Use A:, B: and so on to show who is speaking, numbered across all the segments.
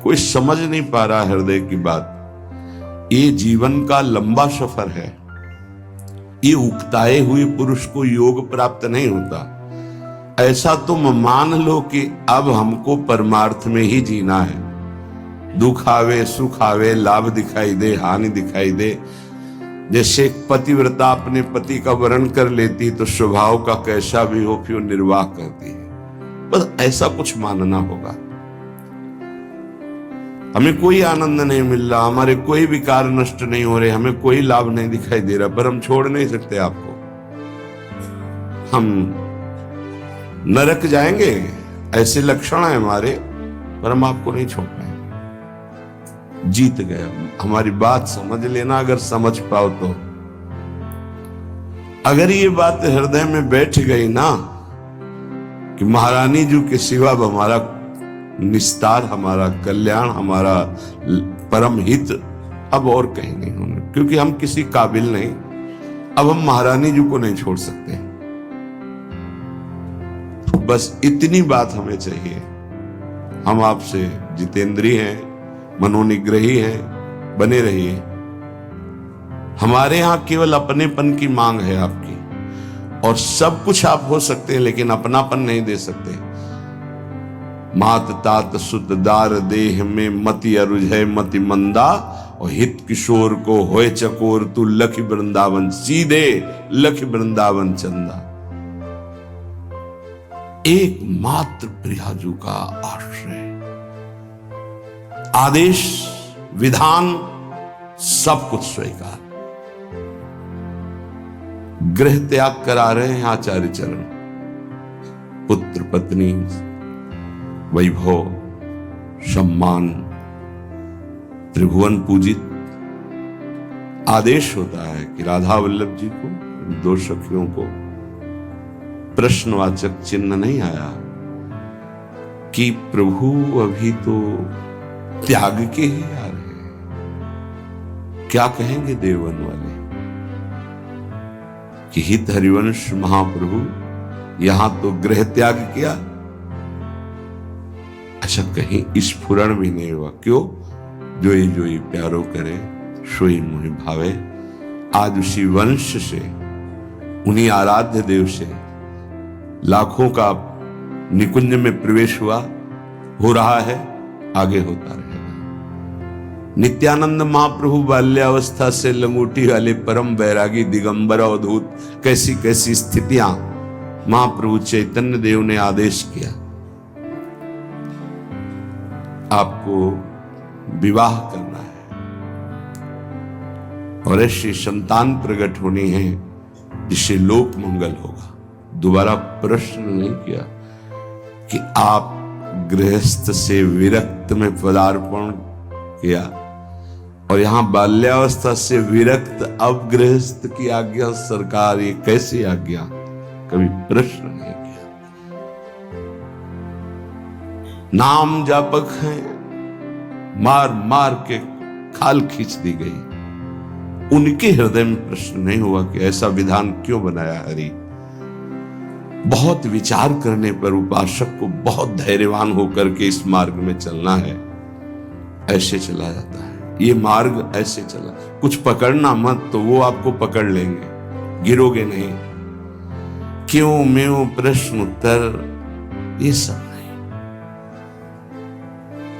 A: कोई समझ नहीं पा रहा हृदय की बात। ये जीवन का लंबा सफर है। ये उकताए हुए पुरुष को योग प्राप्त नहीं होता। ऐसा तुम मान लो कि अब हमको परमार्थ में ही जीना है। दुख आवे सुख आवे, लाभ दिखाई दे हानि दिखाई दे। जैसे एक पतिव्रता अपने पति का वर्ण कर लेती तो स्वभाव का कैसा भी हो फिर निर्वाह करती है। बस ऐसा कुछ मानना होगा। हमें कोई आनंद नहीं मिल रहा, हमारे कोई विकार नष्ट नहीं हो रहे, हमें कोई लाभ नहीं दिखाई दे रहा, पर हम छोड़ नहीं सकते आपको। हम नरक जाएंगे ऐसे लक्षण है हमारे, पर हम आपको नहीं छोड़ पाएंगे। जीत गए। हमारी बात समझ लेना, अगर समझ पाओ तो। अगर ये बात हृदय में बैठ गई ना कि महारानी जी के सिवा हमारा निस्तार, हमारा कल्याण, हमारा परम हित अब और कहीं नहीं होंगे, क्योंकि हम किसी काबिल नहीं। अब हम महारानी जी को नहीं छोड़ सकते। बस इतनी बात हमें चाहिए। हम आपसे जितेंद्रीय हैं, मनोनिग्रही हैं, बने रहिए। हमारे यहां केवल अपनेपन की मांग है आपकी, और सब कुछ आप हो सकते हैं लेकिन अपनापन नहीं दे सकते। मात तात सुत दार देह में मति अरुझय मति मंदा, और हित किशोर को होए चकोर तू लख वृंदावन, सीधे लख वृंदावन चंदा। एकमात्र प्रियाजू का आश्रय, आदेश विधान सब कुछ स्वीकार। गृह त्याग करा रहे हैं आचार्य चरण। पुत्र पत्नी, वैभव, सम्मान, त्रिभुवन पूजित। आदेश होता है कि राधा वल्लभ जी को, दो सखियों को प्रश्नवाचक चिन्ह नहीं आया कि प्रभु अभी तो त्याग के ही आ रहे हैं, क्या कहेंगे देवन वाले कि हित हरिवंश महाप्रभु यहां तो गृह त्याग किया। अच्छा, कहीं स्फुरण भी नहीं हुआ। क्यों? जोई जोई प्यारो करे सोई मोहि भावे। आज उसी वंश से, उन्हीं आराध्य देव से लाखों का निकुंज में प्रवेश हो रहा है, आगे होता रहेगा। नित्यानंद महाप्रभु बाल्यावस्था से लंगोटी वाले परम बैरागी दिगंबर अवधूत, कैसी कैसी स्थितियां महाप्रभु चैतन्य देव ने आदेश किया। आपको विवाह करना है और ऐसी संतान प्रकट होनी है जिससे लोक मंगल होगा। दोबारा प्रश्न नहीं किया कि आप गृहस्थ से विरक्त में पदार्पण किया और यहां बाल्यावस्था से विरक्त अब गृहस्थ की आज्ञा सरकार, ये कैसी आज्ञा? कभी प्रश्न नहीं किया। नाम जापक हैं, मार मार के खाल खींच दी गई। उनके हृदय में प्रश्न नहीं हुआ कि ऐसा विधान क्यों बनाया हरि। बहुत विचार करने पर उपासक को बहुत धैर्यवान होकर के इस मार्ग में चलना है। ऐसे चला जाता है ये मार्ग, ऐसे चला। कुछ पकड़ना मत तो वो आपको पकड़ लेंगे, गिरोगे नहीं। क्यों म्यों प्रश्न उत्तर ये सब नहीं।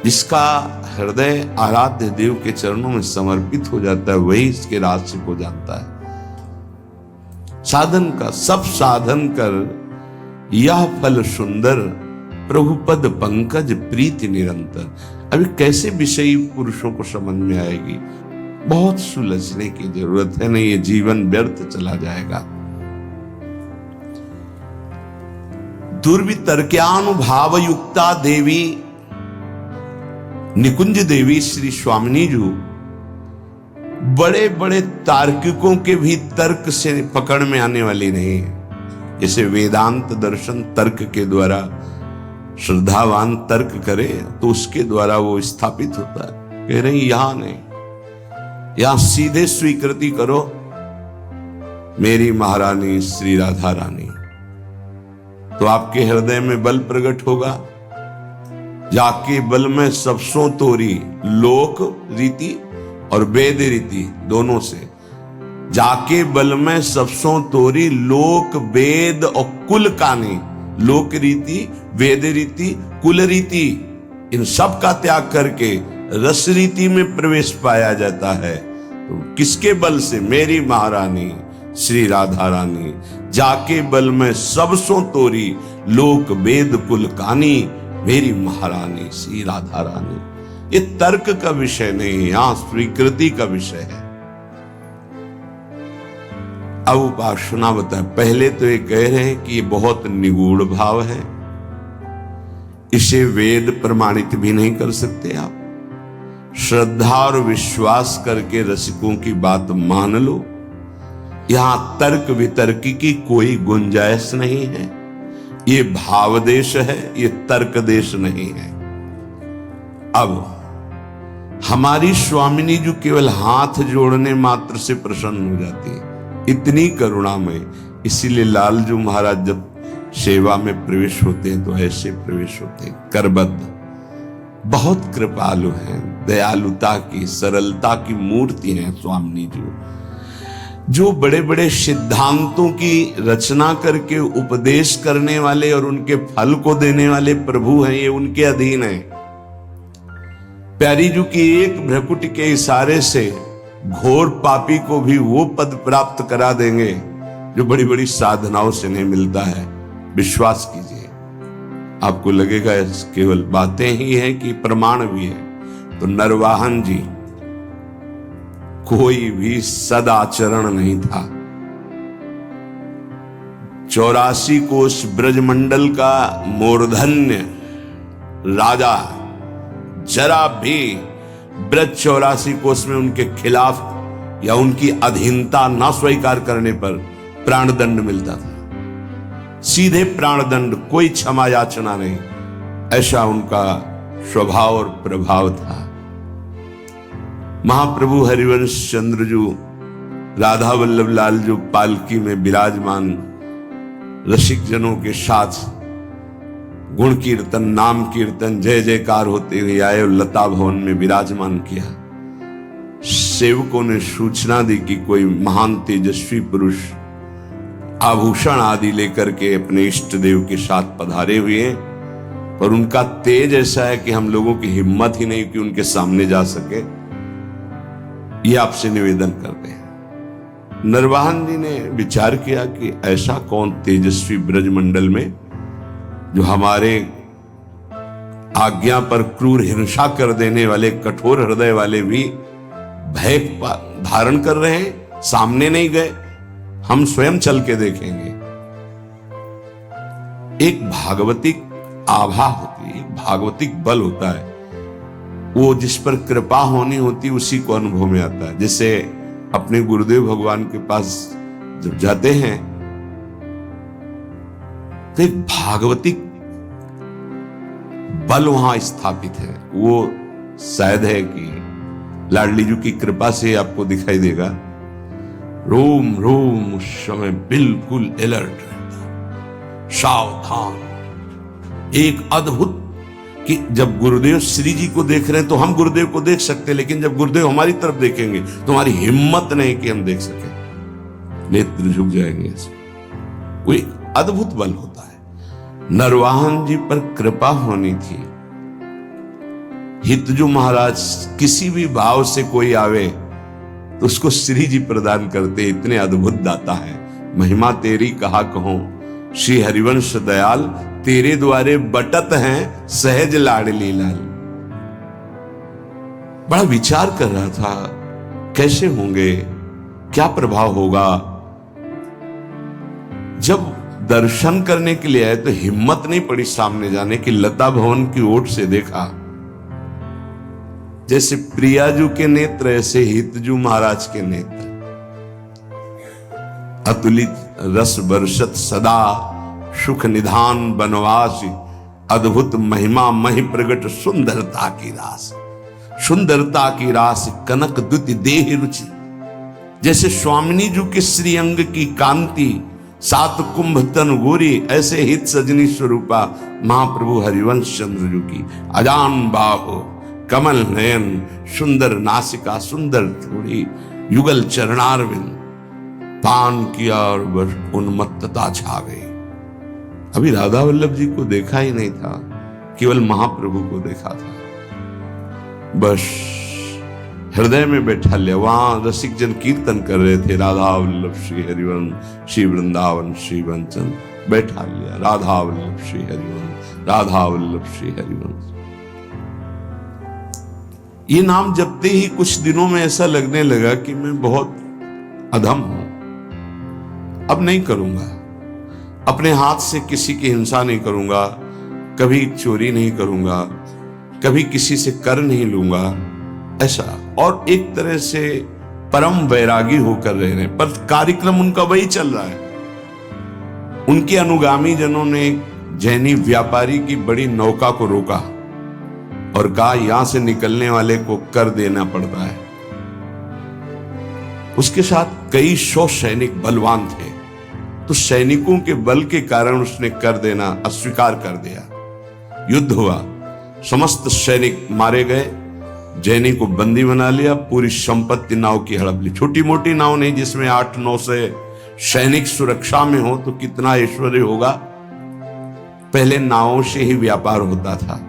A: जिसका हृदय आराध्य देव के चरणों में समर्पित हो जाता है वही इसके रहस्य को जानता है। साधन का सब साधन कर यह फल सुंदर, प्रभु पद पंकज प्रीति निरंतर। अभी कैसे विषयी पुरुषों को समझ में आएगी? बहुत सुलझने की जरूरत है, नहीं ये जीवन व्यर्थ चला जाएगा। दुर्वितर्क्यानुभाव युक्ता देवी निकुंज देवी श्री स्वामिनी जी बड़े बड़े तार्किकों के भी तर्क से पकड़ में आने वाली नहीं है। जैसे वेदांत दर्शन तर्क के द्वारा, श्रद्धावान तर्क करे तो उसके द्वारा वो स्थापित होता है। कह रही यहां नहीं, यहां सीधे स्वीकृति करो मेरी महारानी श्री राधा रानी, तो आपके हृदय में बल प्रकट होगा। जाके बल में सबसों तोरी, लोक रीति और वेद रीति दोनों से। जाके बल में सबसों तोरी, लोक वेद और कुल कानी। लोक रीति, वेद रीति, कुल रीति, इन सब का त्याग करके रस रीति में प्रवेश पाया जाता है। तो किसके बल से? मेरी महारानी श्री राधा रानी। जाके बल में सबसों तोरी, लोक वेद कुल कानी, मेरी महारानी श्री राधा रानी। ये तर्क का विषय नहीं, यहां स्वीकृति का विषय है। अब उपासना बताए। पहले तो ये कह रहे हैं कि ये बहुत निगूढ़ भाव है, इसे वेद प्रमाणित भी नहीं कर सकते आप। श्रद्धा और विश्वास करके रसिकों की बात मान लो। यहां तर्क वितर्क की कोई गुंजाइश नहीं है। ये भाव देश है, ये तर्क देश नहीं है। अब हमारी स्वामिनी जो केवल हाथ जोड़ने मात्र से प्रसन्न हो जाती है, इतनी करुणामय। इसीलिए लालजू महाराज जब सेवा में प्रवेश होते हैं तो ऐसे प्रवेश होते हैं, करबद्ध। बहुत कृपालु हैं, दयालुता की, सरलता की मूर्ति हैं स्वामिनी जी। जो बड़े बड़े सिद्धांतों की रचना करके उपदेश करने वाले और उनके फल को देने वाले प्रभु हैं, ये उनके अधीन है। प्यारी जी की एक भ्रकुटी के इशारे से घोर पापी को भी वो पद प्राप्त करा देंगे जो बड़ी बड़ी साधनाओं से नहीं मिलता है। विश्वास कीजिए, आपको लगेगा केवल बातें ही हैं कि प्रमाण भी है। तो नरवाहन जी कोई भी सदाचरण नहीं था। 84 कोष ब्रजमंडल का मूर्धन्य राजा जरा भी ब्रज 84 कोष में उनके खिलाफ या उनकी अधीनता न स्वीकार करने पर प्राणदंड मिलता था। सीधे प्राणदंड, कोई क्षमा याचना नहीं। ऐसा उनका स्वभाव और प्रभाव था। महाप्रभु हरिवंश चंद्र जो राधा वल्लभ लाल जो पालकी में विराजमान रसिक जनों के साथ गुण कीर्तन, नाम कीर्तन, जय जयकार होते हुए आए और लता भवन में विराजमान किया। सेवकों ने सूचना दी कि कोई महान तेजस्वी पुरुष आभूषण आदि लेकर के अपने इष्ट देव के साथ पधारे हुए हैं, पर उनका तेज ऐसा है कि हम लोगों की हिम्मत ही नहीं कि उनके सामने जा सके। ये आपसे निवेदन करते हैं। नरवाहन जी ने विचार किया कि ऐसा कौन तेजस्वी ब्रजमंडल में जो हमारे आज्ञा पर क्रूर हिंसा कर देने वाले, कठोर हृदय वाले भी भय धारण कर रहे हैं, सामने नहीं गए, हम स्वयं चल के देखेंगे। एक भागवतिक आभा होती है, भागवतिक बल होता है। वो जिस पर कृपा होनी होती उसी को अनुभव में आता है। जैसे अपने गुरुदेव भगवान के पास जब जाते हैं तो एक भागवतिक बल वहां स्थापित है। वो शायद है कि लाडली जी की कृपा से आपको दिखाई देगा। रोम रोम उस समय बिल्कुल अलर्ट रहता, सावधान। एक अद्भुत कि जब गुरुदेव श्री जी को देख रहे हैं तो हम गुरुदेव को देख सकते हैं, लेकिन जब गुरुदेव हमारी तरफ देखेंगे तो हमारी हिम्मत नहीं कि हम देख सके, नेत्र झुक जाएंगे। वो एक अद्भुत बल होता है। नरवाहन जी पर कृपा होनी थी। हितजू महाराज किसी भी भाव से कोई आवे तो उसको श्री जी प्रदान करते, इतने अद्भुत दाता है। महिमा तेरी कहा कहो, श्री हरिवंश दयाल, तेरे द्वारे बटत हैं सहज लाडली लाल। बड़ा विचार कर रहा था कैसे होंगे, क्या प्रभाव होगा। जब दर्शन करने के लिए आए तो हिम्मत नहीं पड़ी सामने जाने की। लता भवन की ओट से देखा, जैसे प्रियाजू के नेत्र ऐसे हितजू महाराज के नेत्र, अतुलित रस बरसत सदा, सुख निधान बनवासी, अद्भुत महिमा महि प्रगट सुंदरता की रास। सुंदरता की रास कनक दुति देह रुचि। जैसे स्वामिनी जी के श्रीअंग की कांति सात कुंभ तन गोरी, ऐसे हित सजनी स्वरूपा महाप्रभु हरिवंश चंद्र जी की। अजान बाहो, कमल नयन, सुंदर नासिका, सुंदर थोड़ी, युगल चरणारविंद, पान किया और बस उन्मत्तता छा गई। अभी राधा वल्लभ जी को देखा ही नहीं था, केवल महाप्रभु को देखा था। बस हृदय में बैठा लिया। वहां रसिक जन कीर्तन कर रहे थे, राधा वल्लभ श्री हरिवंश श्री वृंदावन श्री वंचन। बैठा लिया, राधा वल्लभ श्री हरिवंश, राधा वल्लभ श्री हरिवंश। ये नाम जपते ही कुछ दिनों में ऐसा लगने लगा कि मैं बहुत अधम हूं, अब नहीं करूंगा, अपने हाथ से किसी की हिंसा नहीं करूंगा, कभी चोरी नहीं करूंगा, कभी किसी से कर नहीं लूंगा, ऐसा। और एक तरह से परम वैरागी होकर रह रहे, पर कार्यक्रम उनका वही चल रहा है। उनके अनुगामी जनों ने जैनी व्यापारी की बड़ी नौका को रोका और कहा यहां से निकलने वाले को कर देना पड़ता है। उसके साथ कई 100 सैनिक बलवान थे, तो सैनिकों के बल के कारण उसने कर देना अस्वीकार कर दिया। युद्ध हुआ, समस्त सैनिक मारे गए, जैनी को बंदी बना लिया, पूरी संपत्ति नाव की हड़प ली। छोटी मोटी नाव नहीं जिसमें 8-9 से सैनिक सुरक्षा में हो, तो कितना ऐश्वर्य होगा। पहले नावों से ही व्यापार होता था।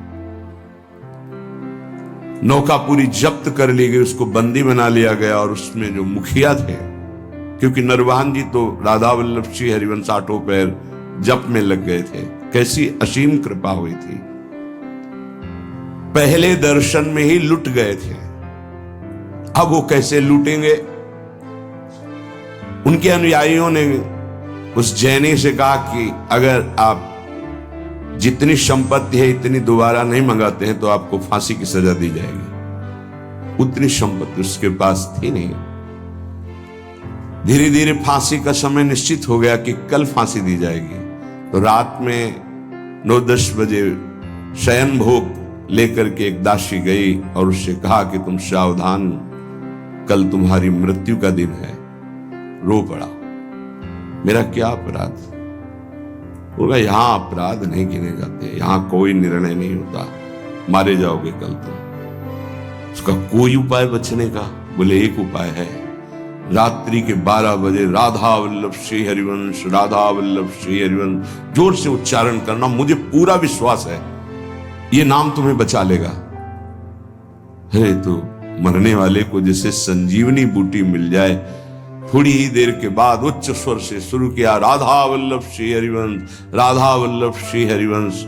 A: नौका पूरी जब्त कर ली गई, उसको बंदी बना लिया गया। और उसमें जो मुखिया थे, क्योंकि नरवाहन जी तो राधा वल्लभ श्री हरिवंश आठों पैर जप में लग गए थे, कैसी असीम कृपा हुई थी। पहले दर्शन में ही लुट गए थे, अब वो कैसे लूटेंगे। उनके अनुयायियों ने उस जैनी से कहा कि अगर आप जितनी संपत्ति है इतनी दोबारा नहीं मंगाते हैं तो आपको फांसी की सजा दी जाएगी। उतनी संपत्ति उसके पास थी नहीं। धीरे धीरे फांसी का समय निश्चित हो गया कि कल फांसी दी जाएगी। तो रात में 9-10 बजे शयन भोग लेकर के एक दासी गई और उससे कहा कि तुम सावधान, कल तुम्हारी मृत्यु का दिन है। रो पड़ा, मेरा क्या अपराध। बोला यहां अपराध नहीं गिने जाते, यहां कोई निर्णय नहीं होता, मारे जाओगे कल तुम। उसका कोई उपाय बचने का? बोले एक उपाय है, रात्रि के 12 बजे राधा वल्लभ श्री हरिवंश, राधा वल्लभ श्री हरिवंश जोर से उच्चारण करना। मुझे पूरा विश्वास है ये नाम तुम्हें बचा लेगा। अरे तो मरने वाले को जैसे संजीवनी बूटी मिल जाए। थोड़ी ही देर के बाद उच्च स्वर से शुरू किया, राधा वल्लभ श्री हरिवंश, राधा वल्लभ श्री हरिवंश।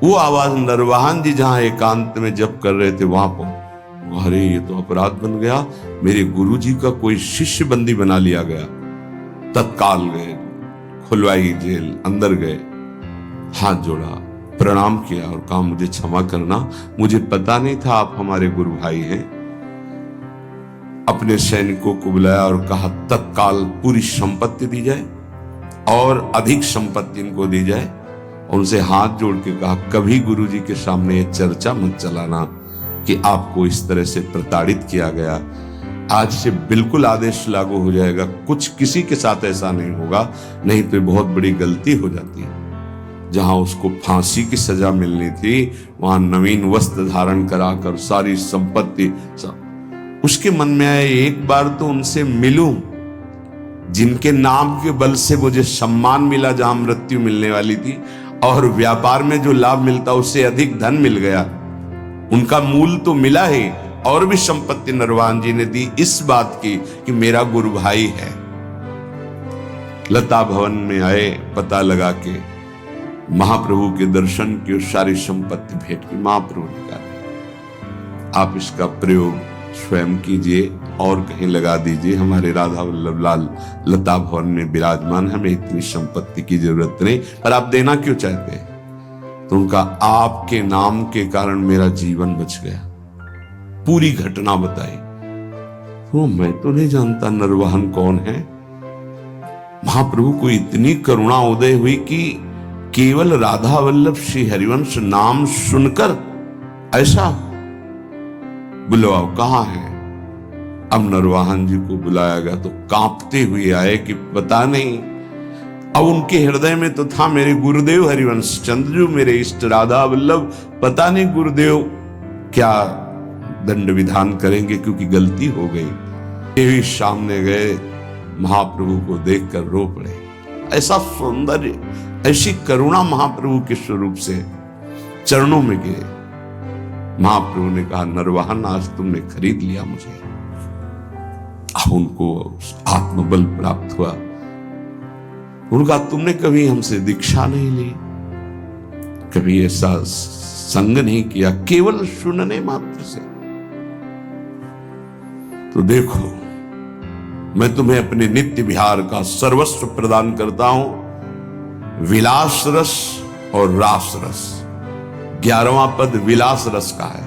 A: वो आवाज नरवाहन जी जहां एकांत में जप कर रहे थे वहां पहुंच। अरे ये तो अपराध बन गया, मेरे गुरु जी का कोई शिष्य बंदी बना लिया गया। तत्काल गए, खुलवाई जेल, अंदर गए, हाथ जोड़ा, प्रणाम किया और कहा मुझे क्षमा करना, मुझे पता नहीं था आप हमारे गुरु भाई हैं। अपने सैनिकों को बुलाया और कहा तत्काल पूरी संपत्ति दी जाए और अधिक संपत्ति इनको दी जाए। उनसे हाथ जोड़ के कहा कभी गुरु जी के सामने ये चर्चा मत चलाना कि आपको इस तरह से प्रताड़ित किया गया। आज से बिल्कुल आदेश लागू हो जाएगा, कुछ किसी के साथ ऐसा नहीं होगा, नहीं तो बहुत बड़ी गलती हो जाती है। जहां उसको फांसी की सजा मिलनी थी वहां नवीन वस्त्र धारण कराकर सारी संपत्ति उसके मन में आया एक बार तो उनसे मिलूं जिनके नाम के बल से मुझे सम्मान मिला, जहां मृत्यु मिलने वाली थी और व्यापार में जो लाभ मिलता उससे अधिक धन मिल गया। उनका मूल तो मिला ही और भी संपत्ति नरवाहन जी ने दी इस बात की कि मेरा गुरु भाई है। लता भवन में आए, पता लगा के महाप्रभु के दर्शन की और सारी संपत्ति भेंट की। महाप्रभु ने कहा आप इसका प्रयोग स्वयं कीजिए और कहीं लगा दीजिए, हमारे राधा वल्लभ लाल लता भवन में विराजमान, हमें इतनी संपत्ति की जरूरत नहीं, पर आप देना क्यों चाहते हैं? तो उनका आपके नाम के कारण मेरा जीवन बच गया। पूरी घटना बताई। तो मैं तो नहीं जानता नरवाहन कौन है। महाप्रभु को इतनी करुणा उदय हुई कि केवल राधा वल्लभ श्री हरिवंश नाम सुनकर ऐसा बुलवाओ कहां है। अब नरवाहन जी को बुलाया गया तो कांपते हुए आए कि पता नहीं अब उनके हृदय में तो था मेरे गुरुदेव हरिवंश चंद्र, मेरे इष्ट राधा वल्लभ, पता नहीं गुरुदेव क्या दंड विधान करेंगे, क्योंकि गलती हो गई। देवी सामने गए, महाप्रभु को देखकर रो पड़े। ऐसा सौंदर्य, ऐसी करुणा महाप्रभु के स्वरूप से चरणों में गिरे। महाप्रभु ने कहा, नरवाहन, आज तुमने खरीद लिया मुझे। अब उनको आत्मबल प्राप्त हुआ। उनका, तुमने कभी हमसे दीक्षा नहीं ली, कभी ऐसा संग नहीं किया, केवल सुनने मात्र से। तो देखो, मैं तुम्हें अपने नित्य विहार का सर्वस्व प्रदान करता हूं, विलास रस और रास रस। 11वां पद विलास रस का है।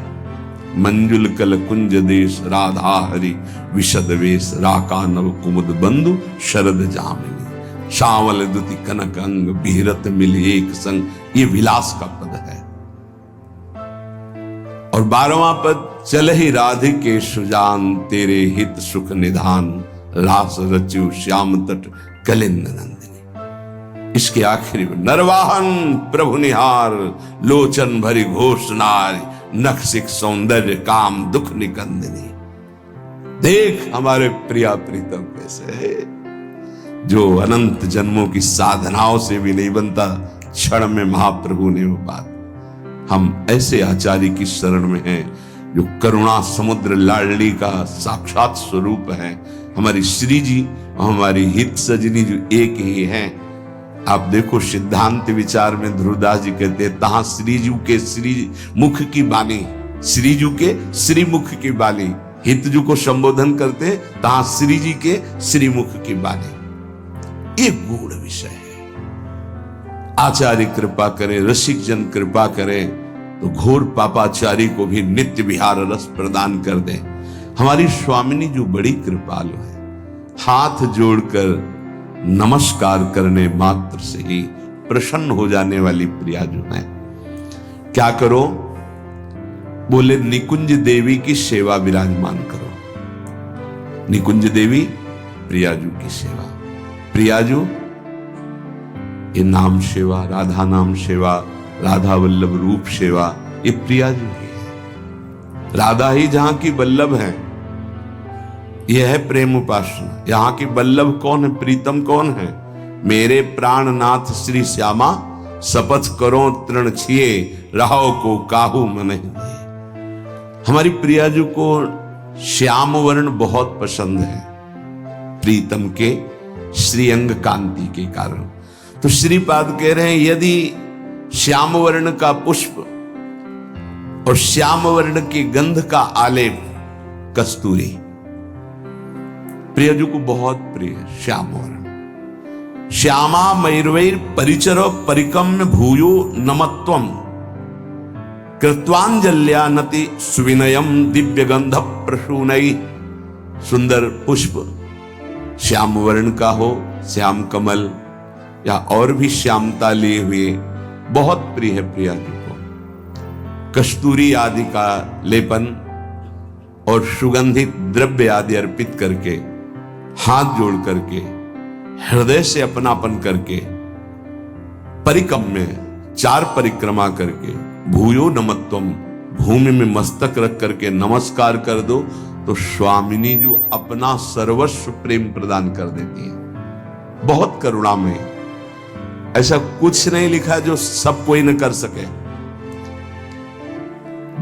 A: मंजुल कल कुंज देश, राधा हरि विशद वेश, राका नव कुमुद बंधु शरद जामिनी, श्यामल दुति कनक अंग, बिहरत मिल एक संग। ये विलास का पद है। और 12वां पद, चल ही राधिके सुजान, तेरे हित सुख निधान, लास रचु श्याम तट कलिंद नंदिनी। इसके आखिरी में, नरवाहन प्रभु निहार, लोचन भरी घोष नारी, नखसिक सौंदर्य काम दुख निकंदिनी। देख हमारे प्रिया प्रीतम कैसे, जो अनंत जन्मों की साधनाओं से भी नहीं बनता, क्षण में महाप्रभु ने वो बात। हम ऐसे आचार्य की शरण में हैं जो करुणा समुद्र लाडली का साक्षात स्वरूप है। हमारी श्री जी और हमारी हित सजनी जो एक ही हैं। आप देखो, सिद्धांत विचार में ध्रुवदास जी कहते हैं, तहां श्रीजू के श्री मुख की बानी, श्रीजू के श्री मुख की बानी। हितजू को संबोधन करते, तहां श्री जी के श्री मुख की बानी। एक गूढ़ विषय है। आचार्य कृपा करें, रसिक जन कृपा करें, तो घोर पापाचारी को भी नित्य विहार रस प्रदान कर दें। हमारी स्वामिनी जो बड़ी कृपालु है, हाथ जोड़कर नमस्कार करने मात्र से ही प्रसन्न हो जाने वाली प्रिया जो है। क्या करो? बोले, निकुंज देवी की सेवा विराजमान करो। निकुंज देवी प्रियाजू की सेवा। प्रियाजू ये नाम सेवा, राधा नाम सेवा, राधा वल्लभ रूप सेवा, ये प्रियाजू की है। राधा ही जहां की वल्लभ है, यह है प्रेम उपासना। यहां की वल्लभ कौन है, प्रीतम कौन है? मेरे प्राणनाथ श्री श्यामा, शपथ करो तृण छिए, रहो को काहू मन ही। हमारी प्रियाजू को श्याम वर्ण बहुत पसंद है, प्रीतम के श्रीअंग कांति के कारण। तो श्रीपाद कह रहे हैं, यदि श्याम वर्ण का पुष्प और श्याम वर्ण की गंध का आलेप कस्तूरी प्रियजू को बहुत प्रिय है। श्याम वर्ण, श्यामा मयूरवैर परिचरो परिकम्य भूयो नमत्वम, कृत्वांजल्यानति सुविनयम दिव्य गंध प्रसूनई। सुंदर पुष्प श्याम वर्ण का हो, श्याम कमल या और भी श्यामता लिए हुए बहुत प्रिय है प्रियाजू को। कस्तूरी आदि का लेपन और सुगंधित द्रव्य आदि अर्पित करके, हाथ जोड़ करके, हृदय से अपनापन करके, परिकम में 4 परिक्रमा करके, भूयो नमत्वम, भूमि में मस्तक रख करके नमस्कार कर दो, तो स्वामिनी जो अपना सर्वस्व प्रेम प्रदान कर देती है। बहुत करुणा में, ऐसा कुछ नहीं लिखा जो सब कोई न कर सके।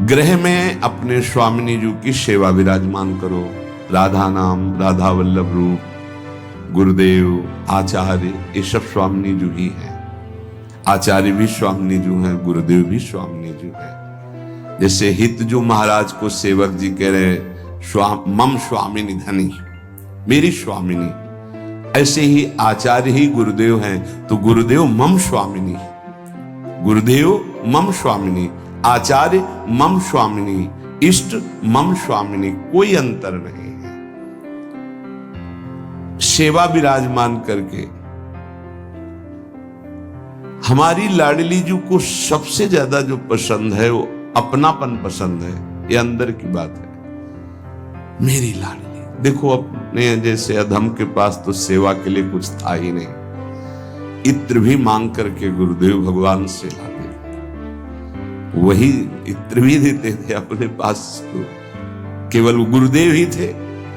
A: गृह में अपने स्वामिनी जी की सेवा विराजमान करो। राधा नाम, राधा वल्लभ रूप, गुरुदेव, आचार्य, ये सब स्वामिनी जी ही है। आचार्य भी स्वामिनी जी है, गुरुदेव भी स्वामिनी जी है। जैसे हित जो महाराज को सेवक जी कह रहे, मम स्वामिनी धनी, मेरी स्वामिनी, ऐसे ही आचार्य ही गुरुदेव हैं, तो गुरुदेव मम स्वामिनी, गुरुदेव मम स्वामिनी, आचार्य मम स्वामिनी, इष्ट मम स्वामिनी, कोई अंतर नहीं है। सेवा विराजमान करके हमारी लाडली जी को सबसे ज्यादा जो पसंद है वो अपनापन पसंद है। ये अंदर की बात है। मेरी लाडली देखो, अपने जैसे अधम के पास तो सेवा के लिए कुछ था ही नहीं। इत्र भी मांग करके गुरुदेव भगवान से लाते, वही इत्र भी देते थे अपने पास तो केवल गुरुदेव ही थे,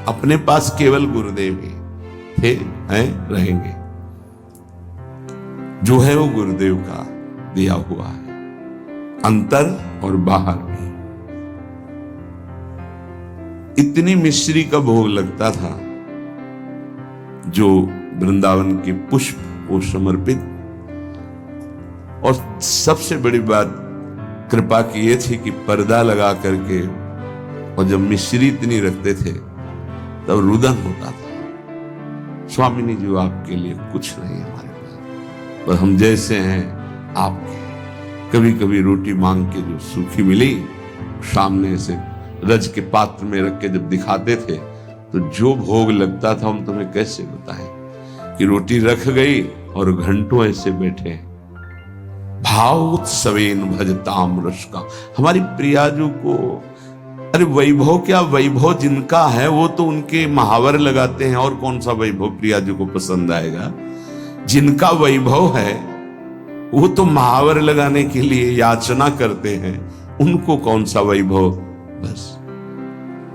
A: अपने पास केवल गुरुदेव ही थे, हैं, रहेंगे। जो है वो गुरुदेव का दिया हुआ है, अंतर और बाहर भी। इतनी मिश्री का भोग लगता था जो वृंदावन के पुष्प को समर्पित। और सबसे बड़ी बात कृपा की ये थी कि पर्दा लगा करके, और जब मिश्री इतनी रखते थे तब रुदन होता था, स्वामिनी जी आपके लिए कुछ नहीं है हमारे पास, पर हम जैसे हैं आपके। कभी कभी रोटी मांग के जो सूखी मिली सामने से रज के पात्र में रख के जब दिखाते थे तो जो भोग लगता था हम तुम्हें कैसे बताएं कि रोटी रख गई और घंटों ऐसे बैठे। भाव उत्सवेन भजताम रस का, हमारी प्रियाजू को, अरे वैभव क्या वैभव जिनका है वो तो उनके महावर लगाते हैं, और कौन सा वैभव प्रियाजू को पसंद आएगा। जिनका वैभव है वो तो महावर लगाने के लिए याचना करते हैं, उनको कौन सा वैभव। बस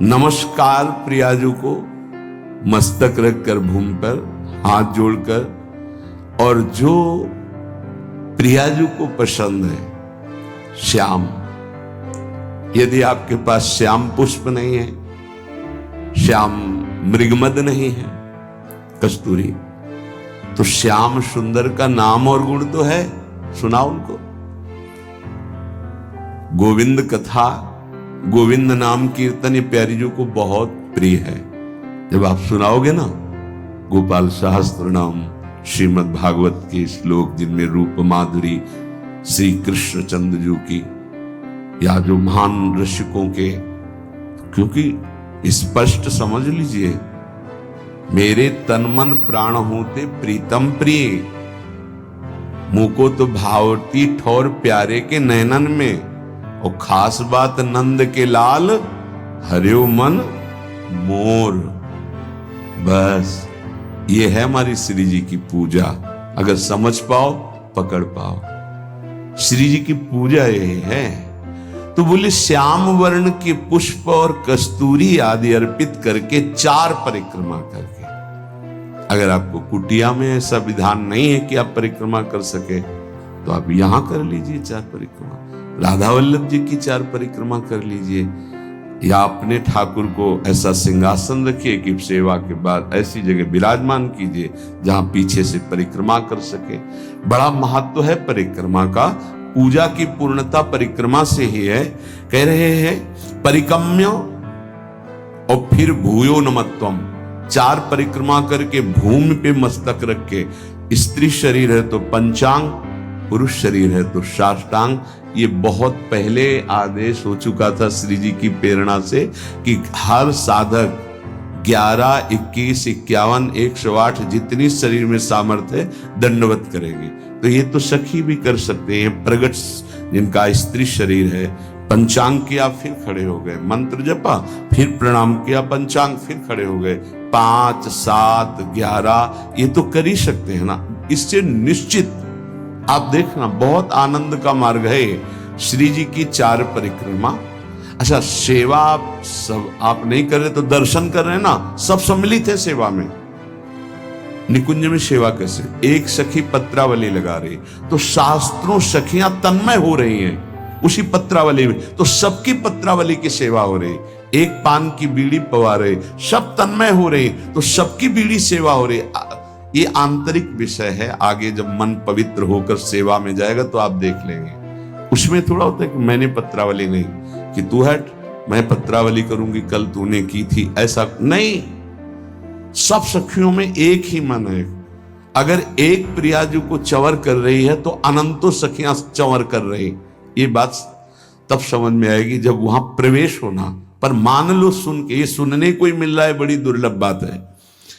A: नमस्कार प्रियाजू को, मस्तक रखकर भूमि पर हाथ जोड़कर। और जो प्रियाजू को पसंद है श्याम, यदि आपके पास श्याम पुष्प नहीं है, श्याम मृगमद नहीं है, कस्तूरी, तो श्याम सुंदर का नाम और गुण तो है, सुनाओ उनको। गोविंद कथा, गोविंद नाम कीर्तन ये प्यारी जी को बहुत प्रिय है। जब आप सुनाओगे ना गोपाल सहस्त्र नाम, श्रीमद् भागवत के श्लोक जिनमें रूप माधुरी श्री कृष्ण चंद्र जी की, या जो महान ऋषिकों के, क्योंकि स्पष्ट समझ लीजिए, मेरे तन मन प्राण होते प्रीतम प्रिय, मुको तो भावती ठौर प्यारे के नैनन में, और खास बात नंद के लाल हरियो मन मोर। बस ये है हमारी श्री जी की पूजा। अगर समझ पाओ, पकड़ पाओ, श्री जी की पूजा ये है। तो बोले श्याम वर्ण के पुष्प और कस्तूरी आदि अर्पित करके 4 परिक्रमा करके। अगर आपको कुटिया में ऐसा विधान नहीं है कि आप परिक्रमा कर सके तो आप यहां कर लीजिए 4 परिक्रमा, राधा वल्लभ जी की 4 परिक्रमा कर लीजिए, या अपने ठाकुर को ऐसा सिंहासन रखिए कि सेवा के बाद ऐसी जगह विराजमान कीजिए जहां पीछे से परिक्रमा कर सके। बड़ा महत्व है परिक्रमा का, पूजा की पूर्णता परिक्रमा से ही है। कह रहे हैं परिक्रम्य और फिर भूयो नमत्वम, 4 परिक्रमा करके भूमि पे मस्तक रख के, स्त्री शरीर है तो पंचांग, पुरुष शरीर है तो साष्टांग। ये बहुत पहले आदेश हो चुका था श्री जी की प्रेरणा से कि हर साधक 11, 21, 51, 108 जितनी शरीर में सामर्थ्य है दंडवत करेंगे। तो ये तो सखी भी कर सकते हैं, प्रगट जिनका स्त्री शरीर है, पंचांग किया फिर खड़े हो गए, मंत्र जपा फिर प्रणाम किया, पंचांग फिर खड़े हो गए, 5, 7, 11 ये तो कर ही सकते हैं ना। इससे निश्चित आप देखना बहुत आनंद का मार्ग है श्री जी की 4 परिक्रमा। अच्छा, सेवा सब आप नहीं कर रहे तो दर्शन कर रहे हैं ना, सब सम्मिलित है सेवा में। निकुंज में सेवा कैसे, एक सखी पत्रावली लगा रही तो शास्त्रों सखियां तन्मय हो रही हैं उसी पत्रावली में, तो सबकी पत्रावली की सेवा हो रही। एक पान की बीड़ी पवा रहे, सब तन्मय हो रही तो सबकी बीड़ी सेवा हो रही। ये आंतरिक विषय है, आगे जब मन पवित्र होकर सेवा में जाएगा तो आप देख लेंगे। उसमें थोड़ा होता है कि मैंने पत्रावली नहीं, कि तू हट मैं पत्रावली करूंगी, कल तूने की थी, ऐसा नहीं। सब सखियों में एक ही मन है। अगर एक प्रियाजू को चंवर कर रही है तो अनंतों सखियां चंवर कर रही। ये बात तब समझ में आएगी जब वहां प्रवेश होना। पर मान लो सुन के, ये सुनने को ही मिल रहा है, बड़ी दुर्लभ बात है।